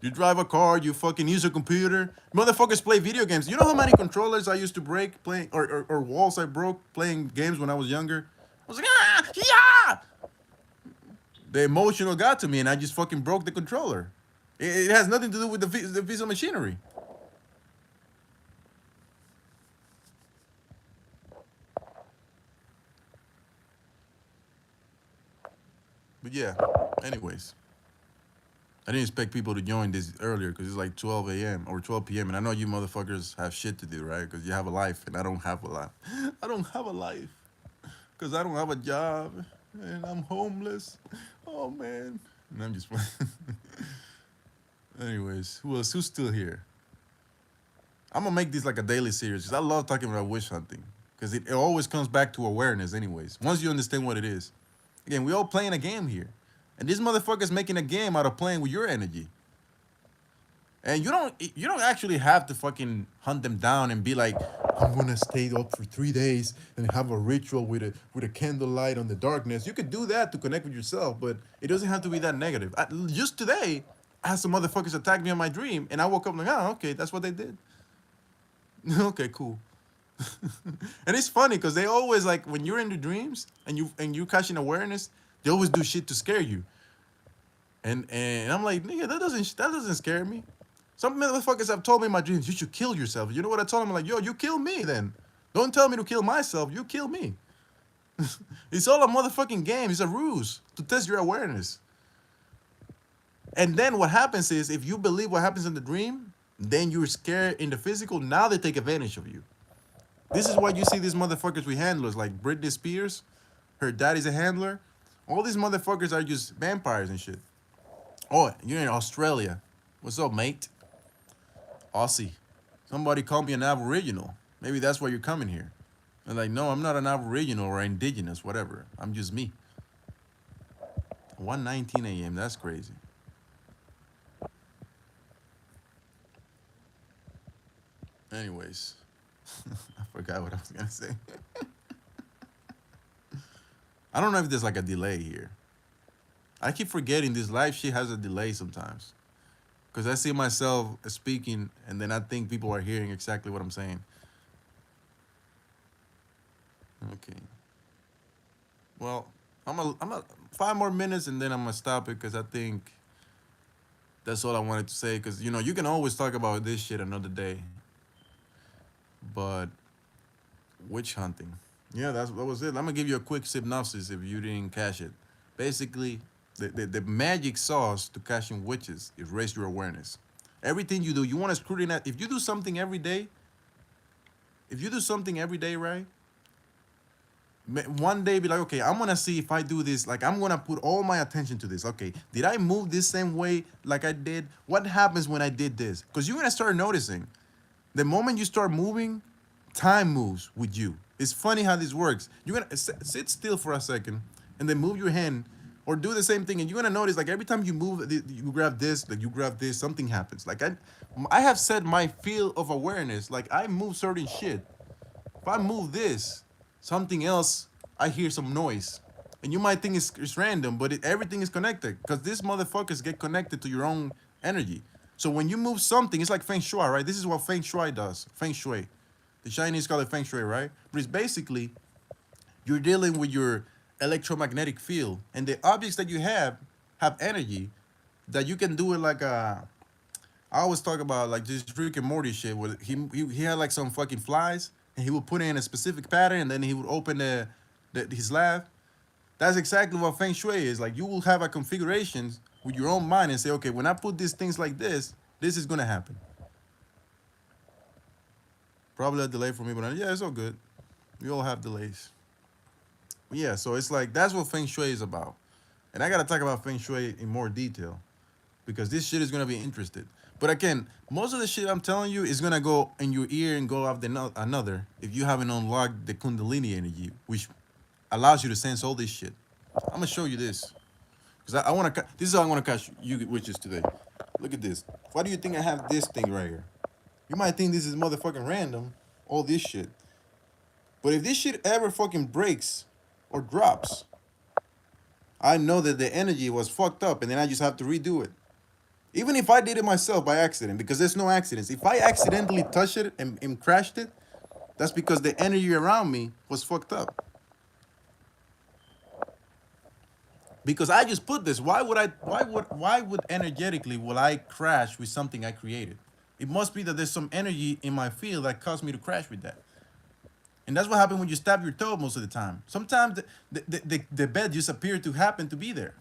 You drive a car, you fucking use a computer. Motherfuckers play video games. You know how many controllers I used to break playing, or walls I broke playing games when I was younger? I was like, ah, yeah! The emotional got to me and I just fucking broke the controller. It has nothing to do with the piece of machinery. But yeah, anyways. I didn't expect people to join this earlier because it's like 12 a.m. or 12 p.m. And I know you motherfuckers have shit to do, right? Because you have a life and I don't have a life. I don't have a life because I don't have a job and I'm homeless. Oh, man. And I'm just anyways, who's still here? I'm going to make this like a daily series because I love talking about witch hunting because it always comes back to awareness anyways. Once you understand what it is. Again, we all playing a game here. And this motherfucker's making a game out of playing with your energy. And you don't actually have to fucking hunt them down and be like, I'm gonna stay up for 3 days and have a ritual with a candlelight on the darkness. You could do that to connect with yourself, but it doesn't have to be that negative. Just today, I had some motherfuckers attack me in my dream, and I woke up like, oh, okay, that's what they did. Okay, cool. And it's funny because they always like when you're in the dreams and you catching awareness, they always do shit to scare you. And I'm like, nigga, that doesn't scare me. Some motherfuckers have told me in my dreams, you should kill yourself. You know what I told them? I'm like, yo, you kill me then. Don't tell me to kill myself. You kill me. It's all a motherfucking game. It's a ruse to test your awareness. And then what happens is, if you believe what happens in the dream, then you're scared in the physical. Now they take advantage of you. This is why you see these motherfuckers with handlers like Britney Spears. Her daddy's a handler. All these motherfuckers are just vampires and shit. Oh, you're in Australia. What's up, mate? Aussie. Somebody called me an Aboriginal. Maybe that's why you're coming here. I'm like, no, I'm not an Aboriginal or indigenous, whatever. I'm just me. 1:19 a.m. That's crazy. Anyways, I forgot what I was gonna say. I don't know if there's like a delay here. I keep forgetting this live shit has a delay sometimes. because I see myself speaking, and then I think people are hearing exactly what I'm saying. Okay. Well, I'm a 5 more minutes, and then I'm gonna stop it because I think that's all I wanted to say. Because you can always talk about this shit another day, but witch hunting. Yeah, that was it. I'm gonna give you a quick synopsis if you didn't catch it. Basically, the magic sauce to catching witches is raise your awareness. Everything you do, you want to scrutinize. If you do something every day, if you do something every day, right? One day be like, okay, I'm gonna see if I do this. Like, I'm gonna put all my attention to this. Okay, did I move this same way like I did? What happens when I did this? Because you're gonna start noticing the moment you start moving, time moves with you. It's funny how this works. You're gonna sit still for a second and then move your hand or do the same thing, and you're gonna notice like every time you move, you grab this, like you grab this, something happens. Like I have set my field of awareness. Like I move certain shit. If I move this, something else, I hear some noise. And you might think it's random, but everything is connected because these motherfuckers get connected to your own energy. So when you move something, it's like feng shui, right? This is what feng shui does. Feng shui. The Chinese call it feng shui, right? But it's basically you're dealing with your electromagnetic field, and the objects that you have energy that you can do it like a. I always talk about like this Rick and Morty shit where he had like some fucking flies and he would put it in a specific pattern and then he would open his lab. That's exactly what feng shui is. Like you will have a configurations with your own mind and say, okay, when I put these things like this is gonna happen. Probably a delay for me, but yeah, it's all good. We all have delays. Yeah, so it's like that's what feng shui is about. And I gotta talk about feng shui in more detail because this shit is gonna be interested. But again, most of the shit I'm telling you is gonna go in your ear and go off another if you haven't unlocked the Kundalini energy, which allows you to sense all this shit. I'm gonna show you this because I want to. This is how I want to catch you witches today. Look at this. Why do you think I have this thing right here? You might think this is motherfucking random, all this shit. But if this shit ever fucking breaks or drops, I know that the energy was fucked up and then I just have to redo it. Even if I did it myself by accident, because there's no accidents. If I accidentally touched it and crashed it, that's because the energy around me was fucked up. Because I just put this. Why would energetically will I crash with something I created? It must be that there's some energy in my field that caused me to crash with that. And that's what happened when you stab your toe most of the time. Sometimes the bed just appeared to happen to be there.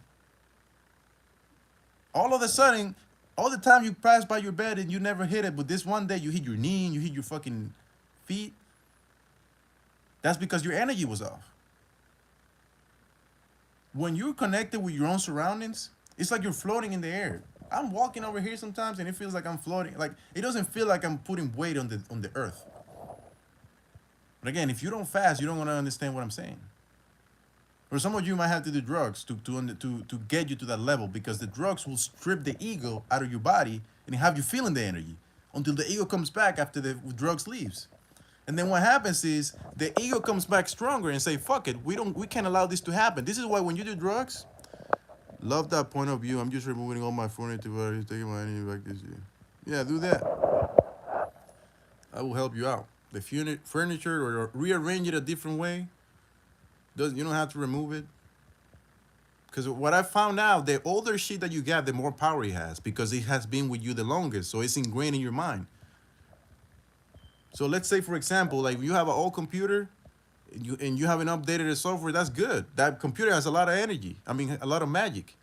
All of a sudden, all the time you pass by your bed and you never hit it, but this one day you hit your knee and you hit your fucking feet. That's because your energy was off. When you're connected with your own surroundings, it's like you're floating in the air. I'm walking over here sometimes and it feels like I'm floating. Like it doesn't feel like I'm putting weight on the earth. But again, if you don't fast, you don't want to understand what I'm saying. Or some of you might have to do drugs to get you to that level because the drugs will strip the ego out of your body and have you feeling the energy until the ego comes back after the drugs leaves. And then what happens is the ego comes back stronger and say, fuck it, we can't allow this to happen. This is why when you do drugs, love that point of view. I'm just removing all my furniture, but taking my energy back this year. Yeah, do that. I will help you out. The furniture or rearrange it a different way. You don't have to remove it. Because what I found out, the older shit that you get, the more power it has because it has been with you the longest. So it's ingrained in your mind. So let's say, for example, like you have an old computer and you haven't updated the software, that's good. That computer has a lot of energy. I mean, a lot of magic.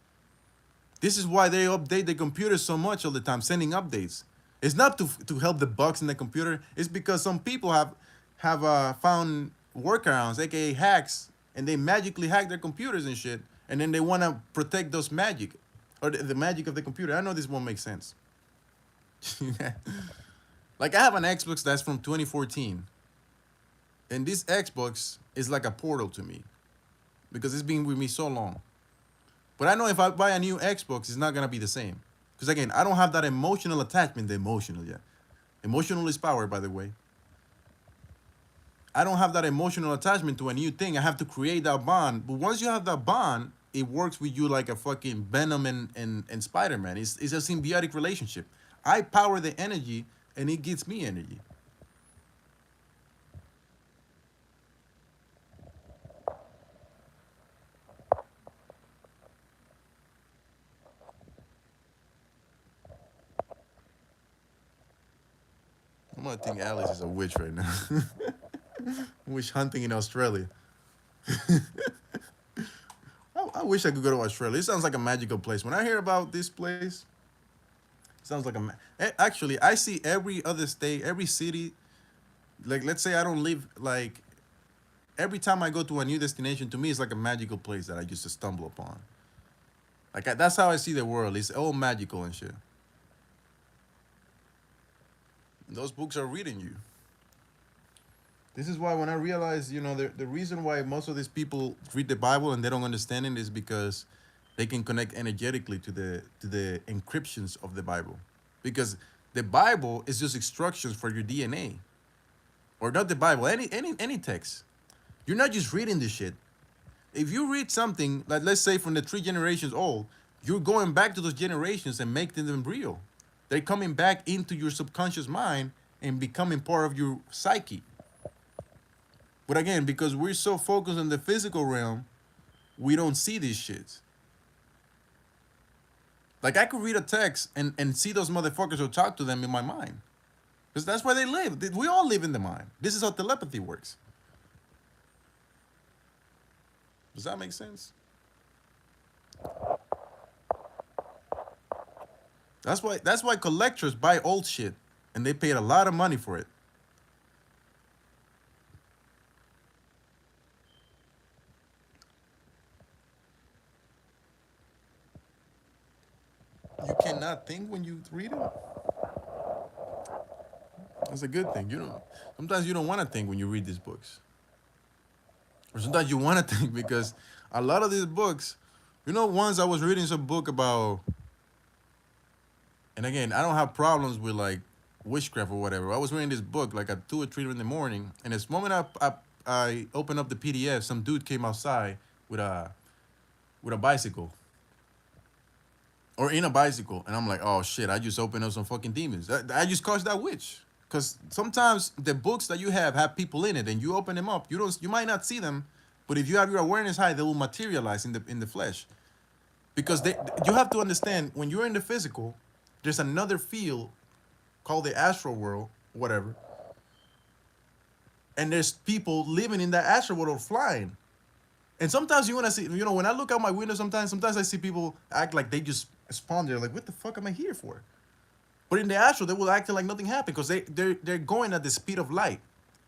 This is why they update the computer so much all the time, sending updates. It's not to help the bugs in the computer. It's because some people have found workarounds, aka hacks, and they magically hack their computers and shit. And then they want to protect those magic or the magic of the computer. I know this won't make sense. Like I have an Xbox that's from 2014, and this Xbox is like a portal to me because it's been with me so long. But I know if I buy a new Xbox, it's not gonna be the same. Because again, I don't have that emotional attachment. The emotional, yeah. Emotional is power, by the way. I don't have that emotional attachment to a new thing. I have to create that bond. But once you have that bond, it works with you like a fucking Venom and Spider-Man. It's a symbiotic relationship. I power the energy and it gives me energy. I'm gonna think Alice is a witch right now. Witch hunting in Australia. I wish I could go to Australia. It sounds like a magical place. When I hear about this place, it sounds like actually, I see every other state, every city. Like, let's say I don't live like every time I go to a new destination, to me, it's like a magical place that I used to stumble upon. Like that's how I see the world. It's all magical and shit. Those books are reading you. This is why when I realize, the reason why most of these people read the Bible and they don't understand it is because they can connect energetically to the encryptions of the Bible, because the Bible is just instructions for your DNA, or not the Bible, any text. You're not just reading this shit. If you read something like, let's say, from the 3 generations old, you're going back to those generations and making them real. They're coming back into your subconscious mind and becoming part of your psyche. But again, because we're so focused on the physical realm, we don't see these shits. Like, I could read a text and see those motherfuckers or talk to them in my mind. Because that's where they live. We all live in the mind. This is how telepathy works. Does that make sense? That's why collectors buy old shit and they paid a lot of money for it. You cannot think when you read it. That's a good thing. Sometimes you don't want to think when you read these books. Or sometimes you want to think because a lot of these books, once I was reading some book about, and again, I don't have problems with like witchcraft or whatever. I was reading this book like at 2 or 3 in the morning, and this moment I opened up the PDF, some dude came outside with a bicycle, or in a bicycle, and I'm like, oh shit, I just opened up some fucking demons. I just caused that witch. Because sometimes the books that you have people in it, and you open them up, you might not see them, but if you have your awareness high, they will materialize in the flesh. Because you have to understand, when you're in the physical, there's another field called the astral world, whatever, and there's people living in that astral world or flying. And sometimes you want to see, when I look out my window, sometimes I see people act like they just spawned there, like, what the fuck am I here for? But in the astral, they will act like nothing happened because they're going at the speed of light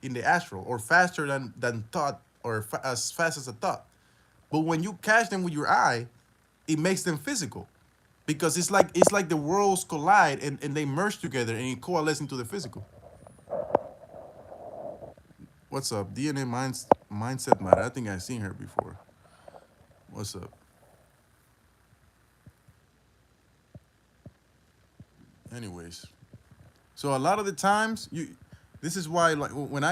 in the astral, or faster than thought, or as fast as a thought. But when you catch them with your eye, it makes them physical, because it's like the worlds collide and they merge together and it coalesce into the physical. What's up? DNA mindset matter. I think I've seen her before. What's up? Anyways, so a lot of the times this is why, like, when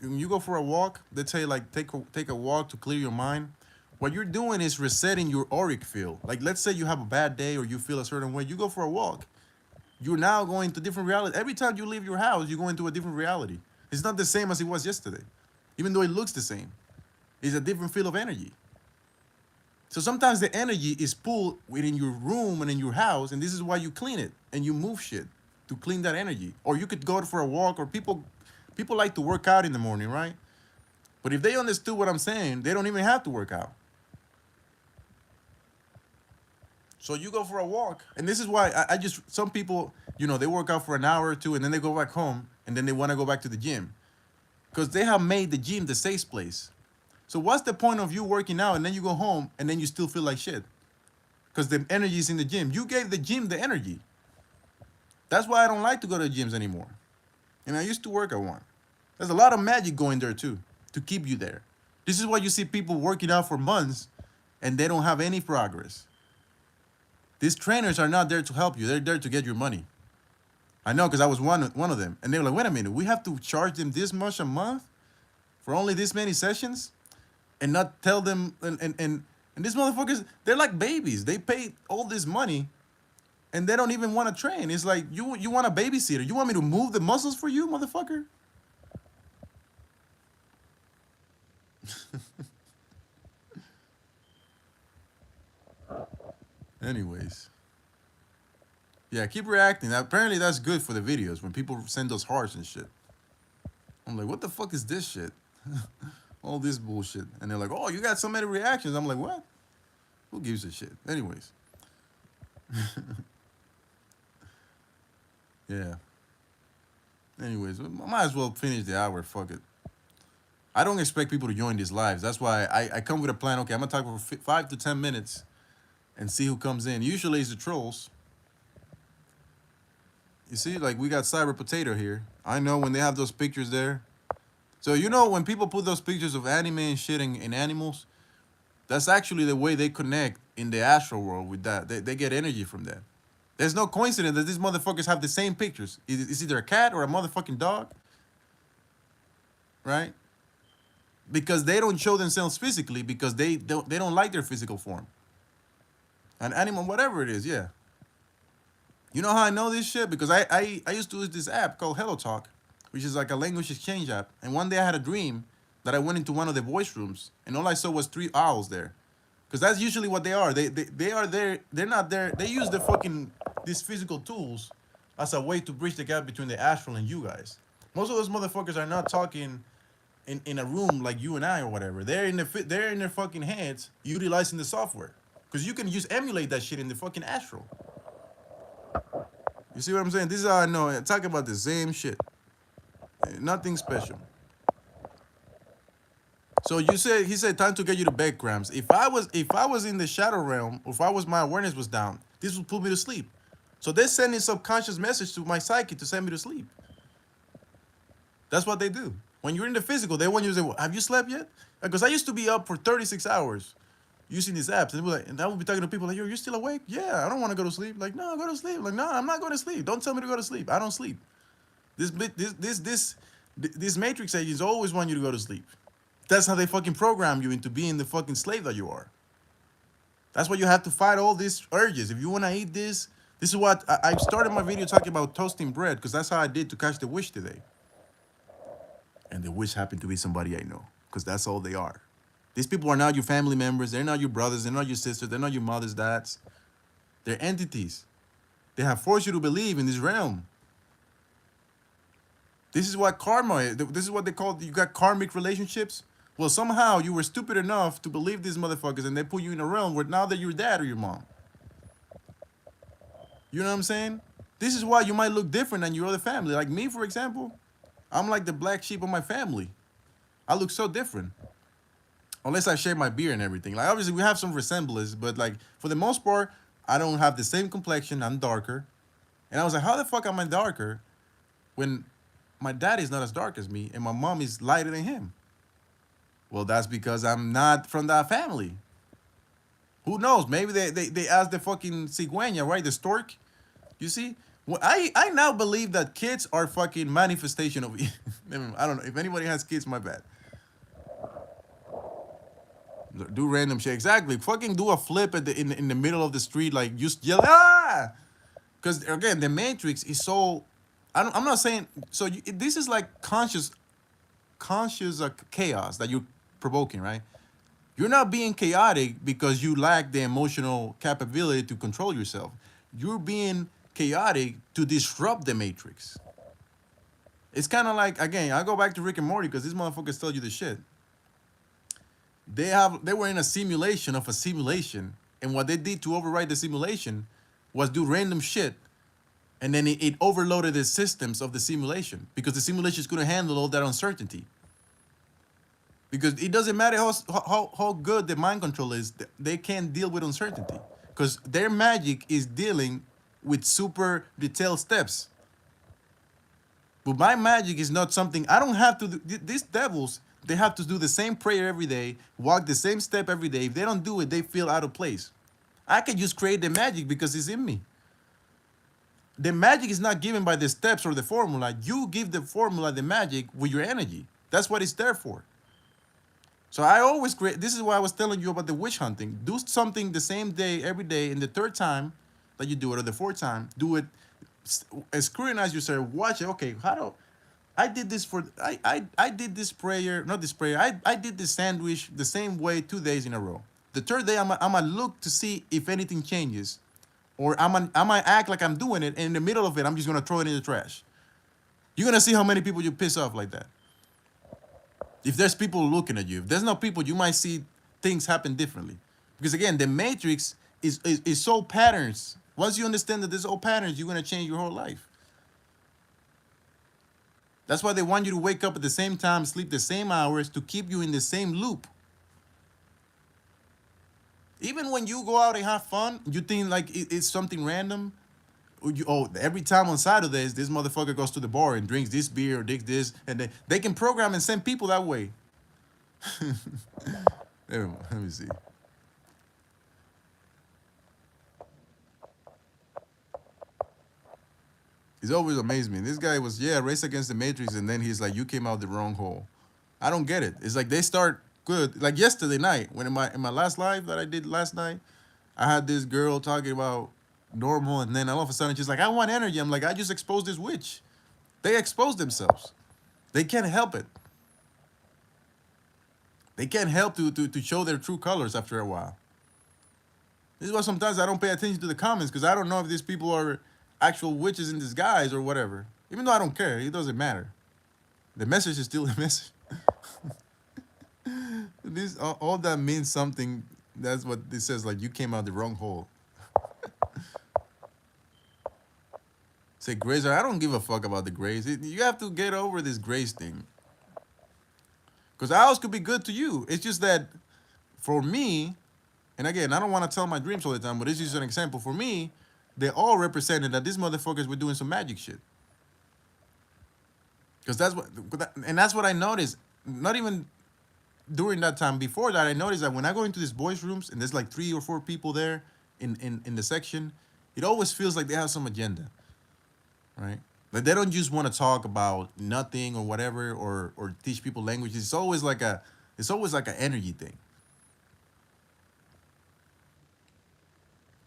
you go for a walk, they tell you like take a walk to clear your mind. What you're doing is resetting your auric field. Like, let's say you have a bad day or you feel a certain way, you go for a walk. You're now going to different reality. Every time you leave your house, you go into a different reality. It's not the same as it was yesterday, even though it looks the same. It's a different field of energy. So sometimes the energy is pulled within your room and in your house, and this is why you clean it and you move shit to clean that energy. Or you could go for a walk, or people like to work out in the morning, right? But if they understood what I'm saying, they don't even have to work out. So you go for a walk, and this is why I just, some people, they work out for an hour or two, and then they go back home, and then they want to go back to the gym, because they have made the gym the safe place. So what's the point of you working out and then you go home and then you still feel like shit? Because the energy is in the gym. You gave the gym the energy. That's why I don't like to go to gyms anymore. And I used to work at one. There's a lot of magic going there too, to keep you there. This is why you see people working out for months and they don't have any progress. These trainers are not there to help you. They're there to get your money. I know, because I was one of them. And they were like, wait a minute, we have to charge them this much a month for only this many sessions? And not tell them and And these motherfuckers, they're like babies. They pay all this money and they don't even want to train. It's like you want a babysitter. You want me to move the muscles for you, motherfucker? Anyways, yeah, keep reacting. Apparently, that's good for the videos when people send us hearts and shit. I'm like, what the fuck is this shit? All this bullshit. And they're like, oh, you got so many reactions. I'm like, what? Who gives a shit? Anyways, yeah. Anyways, I might as well finish the hour. Fuck it. I don't expect people to join these lives. That's why I come with a plan. Okay, I'm gonna talk for 5 to 10 minutes and see who comes in. Usually it's the trolls. You see, like we got Cyber Potato here. I know when they have those pictures there. So you know when people put those pictures of anime and shit in animals, that's actually the way they connect in the astral world with that. They get energy from that. There's no coincidence that these motherfuckers have the same pictures. It's either a cat or a motherfucking dog, right? Because they don't show themselves physically because they don't like their physical form. An animal, whatever it is, yeah. You know how I know this shit? Because I used to use this app called Hello Talk, which is like a language exchange app. And one day I had a dream that I went into one of the voice rooms and all I saw was three owls there. Because that's usually what they are. They are there. They're not there. They use the fucking these physical tools as a way to bridge the gap between the astral and you guys. Most of those motherfuckers are not talking in a room like you and I or whatever. They're in their fucking heads utilizing the software. Because you can just emulate that shit in the fucking astral. You see what I'm saying? This is how I know. I talk about the same shit. Nothing special. So he said time to get you to bed, Grams. If I was in the shadow realm, or if I was my awareness was down, this would put me to sleep. So they're sending subconscious message to my psyche to send me to sleep. That's what they do. When you're in the physical, they want you to say, well, have you slept yet? Because I used to be up for 36 hours using these apps. And I would be talking to people like, yo, you're still awake? Yeah, I don't want to go to sleep. Like, no, go to sleep. Like, no, I'm not going to sleep. Don't tell me to go to sleep. I don't sleep. This matrix agents always want you to go to sleep. That's how they fucking program you into being the fucking slave that you are. That's why you have to fight all these urges. If you want to eat this is what I started my video talking about toasting bread because that's how I did to catch the wish today. And the wish happened to be somebody I know because that's all they are. These people are not your family members. They're not your brothers. They're not your sisters. They're not your mothers, dads. They're entities. They have forced you to believe in this realm. This is what karma is. This is what they call, you got karmic relationships. Well, somehow you were stupid enough to believe these motherfuckers and they put you in a realm where now that you're dad or your mom. You know what I'm saying? This is why you might look different than your other family. Like me, for example, I'm like the black sheep of my family. I look so different. Unless I shave my beard and everything. Like obviously we have some resemblance, but like for the most part, I don't have the same complexion. I'm darker. And I was like, how the fuck am I darker when my dad is not as dark as me and my mom is lighter than him? Well, that's because I'm not from that family. Who knows? Maybe they asked the fucking cigüeña, right? The stork. You see? Well, I now believe that kids are fucking manifestation of I don't know. If anybody has kids, my bad. Do random shit. Exactly. Fucking do a flip at in the middle of the street, like just yell ah. Because again, the Matrix is so. I'm not saying so. This is like conscious chaos that you're provoking, right? You're not being chaotic because you lack the emotional capability to control yourself. You're being chaotic to disrupt the Matrix. It's kind of like, again, I go back to Rick and Morty because these motherfuckers tell you the shit. They were in a simulation of a simulation, and what they did to override the simulation was do random shit, and then it overloaded the systems of the simulation because the simulation is going to handle all that uncertainty. Because it doesn't matter how good the mind control is, they can't deal with uncertainty because their magic is dealing with super detailed steps. But my magic is not something I don't have to do. These devils, they have to do the same prayer every day, walk the same step every day. If they don't do it, they feel out of place. I can just create the magic because it's in me. The magic is not given by the steps or the formula. You give the formula, the magic, with your energy. That's what it's there for. So I always create. This is why I was telling you about the witch hunting. Do something the same day every day, and the third time that you do it, or the fourth time, do it. Scrutinize yourself. Watch it. Okay, how do I did this for I did this prayer, not this prayer. I did this sandwich the same way 2 days in a row. The third day I'm gonna look to see if anything changes, or I'm gonna act like I'm doing it, and in the middle of it I'm just gonna throw it in the trash. You're gonna see how many people you piss off like that. If there's people looking at you, if there's no people, you might see things happen differently. Because again, the matrix is so patterns. Once you understand that there's all patterns, you're gonna change your whole life. That's why they want you to wake up at the same time, sleep the same hours to keep you in the same loop. Even when you go out and have fun, you think like it's something random. Every time on Saturdays, this motherfucker goes to the bar and drinks this beer or drinks this, and they can program and send people that way. Let me see. He's always amazed me. This guy was, yeah, race against the Matrix, and then he's like, you came out the wrong hole. I don't get it. It's like they start good. Like yesterday night, when in my last live that I did last night, I had this girl talking about normal, and then all of a sudden she's like, I want energy. I'm like, I just exposed this witch. They expose themselves. They can't help it. They can't help to show their true colors after a while. This is why sometimes I don't pay attention to the comments because I don't know if these people are actual witches in disguise or whatever. Even though I don't care, it doesn't matter. The message is still a message. This all that means something. That's what this says. Like you came out the wrong hole. Say grace. I don't give a fuck about the grace. You have to get over this grace thing. Because ours could be good to you. It's just that for me, and again, I don't want to tell my dreams all the time, but this is an example. For me, they all represented that these motherfuckers were doing some magic shit. Because that's what I noticed. Not even during that time. Before that, I noticed that when I go into these boys' rooms and there's like 3 or 4 people there in the section, it always feels like they have some agenda, right? Like they don't just want to talk about nothing or whatever or teach people languages. It's always like an energy thing.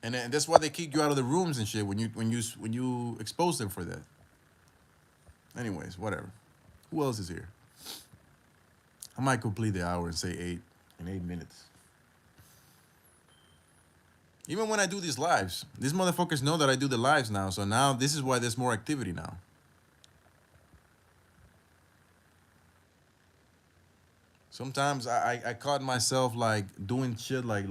And that's why they kick you out of the rooms and shit when you expose them for that. Anyways, whatever. Who else is here? I might complete the hour and say 8 in 8 minutes. Even when I do these lives, these motherfuckers know that I do the lives now. So now this is why there's more activity now. Sometimes I caught myself like doing shit like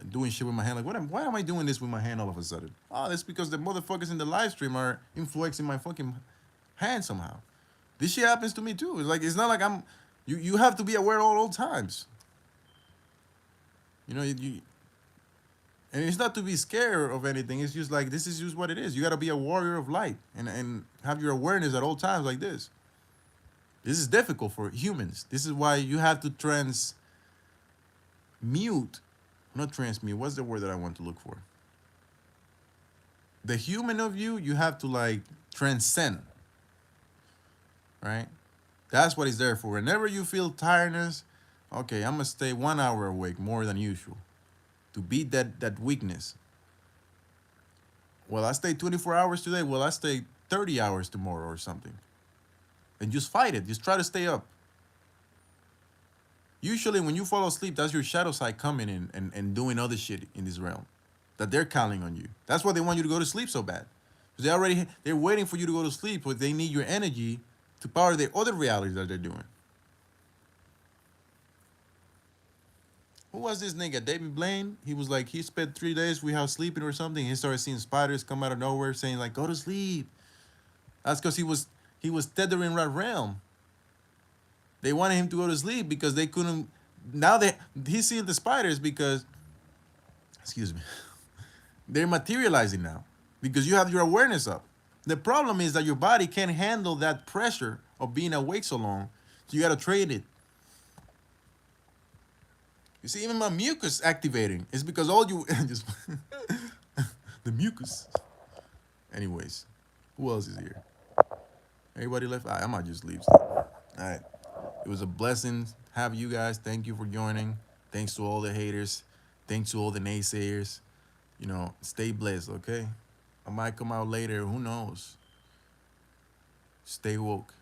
doing shit with my hand. Like why am I doing this with my hand all of a sudden? Oh, that's because the motherfuckers in the live stream are influencing my fucking hand somehow. This shit happens to me too. It's not like I'm. You have to be aware all times. You and it's not to be scared of anything. It's just like this is just what it is. You got to be a warrior of light and have your awareness at all times like this. This is difficult for humans. This is why you have to not transmute. What's the word that I want to look for? The human of you have to like transcend, right? That's what it's there for. Whenever you feel tiredness, okay, I'm gonna stay 1 hour awake more than usual to beat that weakness. Well, I stay 24 hours today. Well, I stay 30 hours tomorrow or something. And just fight it. Just try to stay up. Usually, when you fall asleep, that's your shadow side coming in and doing other shit in this realm. That they're counting on you. That's why they want you to go to sleep so bad. Because they're waiting for you to go to sleep, but they need your energy to power the other realities that they're doing. Who was this nigga? David Blaine? He was like, he spent 3 days without sleeping or something. He started seeing spiders come out of nowhere saying like, go to sleep. That's because he was tethering that realm. They wanted him to go to sleep because they couldn't. Now he's seeing the spiders because, excuse me, they're materializing now because you have your awareness up. The problem is that your body can't handle that pressure of being awake so long. So you got to train it. You see, even my mucus activating. It's because all you just the mucus. Anyways, who else is here? Everybody left. I might just leave. All right. It was a blessing have you guys. Thank you for joining. Thanks to all the haters. Thanks to all the naysayers. Stay blessed, okay? I might come out later. Who knows? Stay woke.